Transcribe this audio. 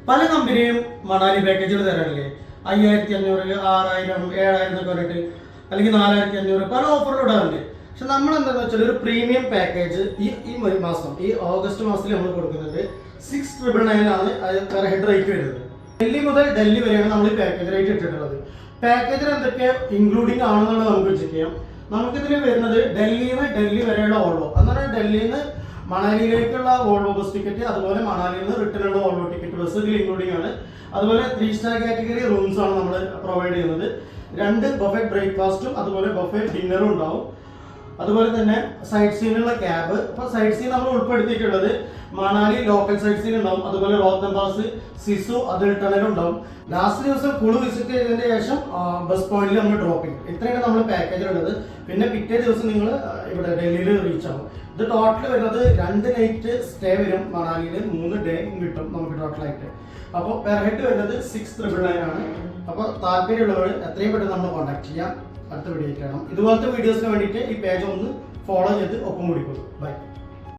പല കമ്പനിയും മണാലി പാക്കേജുകൾ തരാറില്ലേ, 5500, 6000, 7000 എന്നൊക്കെ പറഞ്ഞിട്ട്, അല്ലെങ്കിൽ 4500 പല ഓഫറിൽ ഇടാറുണ്ട്. പക്ഷെ നമ്മൾ എന്താണെന്ന് വെച്ചാൽ ഒരു പ്രീമിയം പാക്കേജ് ഈ മാസം, ഈ ഓഗസ്റ്റ് മാസത്തിൽ നമ്മൾ കൊടുക്കുന്നത് 6999 ആണ് പെർ ഹെഡ് റേറ്റ് വരുന്നത്. ഡൽഹി മുതൽ ഡൽഹി വരെയാണ് നമ്മൾ ഈ പാക്കേജ് റേറ്റ് ഇട്ടിട്ടുള്ളത്. പാക്കേജിൽ എന്തൊക്കെ ഇൻക്ലൂഡിംഗ് ആണെന്നുള്ളത് നമുക്ക് ചെക്ക് ചെയ്യാം. നമുക്കിതിൽ വരുന്നത് ഡൽഹിയിൽ നിന്ന് ഡൽഹി വരെയുള്ള ഓൾവോ, എന്നാൽ ഡൽഹിയിൽ നിന്ന് മണാലിയിലേക്കുള്ള വോൾവോ ബസ് ടിക്കറ്റ്, അതുപോലെ മണാലിയിൽ നിന്ന് റിട്ടേൺ ഉള്ള വോൾവോ ടിക്കറ്റ് ബസ് ഇതിൽ ഇൻക്ലൂഡിംഗ് ആണ്. അതുപോലെ 3 സ്റ്റാർ കാറ്റഗറി റൂംസ് ആണ് നമ്മൾ പ്രൊവൈഡ് ചെയ്യുന്നത്. 2 ബഫേ ബ്രേക്ക്ഫാസ്റ്റും അതുപോലെ ബഫേ ഡിന്നറും ഉണ്ടാവും. അതുപോലെ തന്നെ സൈറ്റ് സീനുള്ള ക്യാബ്. അപ്പോൾ സൈറ്റ് സീൻ നമ്മൾ ഉൾപ്പെടുത്തിയിട്ടുള്ളത് മണാലി ലോക്കൽ സൈറ്റ് സീൻ ഉണ്ടാവും, അതുപോലെ റോത്തം പാസ്, സിസു, അതിൽ ടണലും ഉണ്ടാവും. ലാസ്റ്റ് ദിവസം ഫുൾ വിസിറ്റ് ചെയ്തതിന് ശേഷം ബസ് പോയിന്റിൽ നമ്മൾ ഡ്രോപ്പ് ചെയ്യും. ഇത്രയാണ് നമ്മൾ പാക്കേജിലുള്ളത്. പിന്നെ പിറ്റേ ദിവസം നിങ്ങൾ ഇവിടെ ഡൽഹിയിൽ റീച്ച് ആവും. ഇത് ടോട്ടൽ വരുന്നത് 2 നൈറ്റ് സ്റ്റേ വരും മണാലിയിൽ, 3 ഡേ കിട്ടും നമുക്ക് ടോട്ടലായിട്ട്. അപ്പോൾ പെർ ഹെഡ് വരുന്നത് 6999 ആണ്. അപ്പോൾ താല്പര്യമുള്ളവർ എത്രയും പെട്ടെന്ന് നമ്മൾ കോൺടാക്ട് ചെയ്യാം. അടുത്ത വീഡിയോ കാണാം. ഇതുപോലത്തെ വീഡിയോസിന് വേണ്ടിയിട്ട് ഈ പേജ് ഒന്ന് ഫോളോ ചെയ്ത് ഒപ്പം കൂടിക്കോളൂ. ബൈ.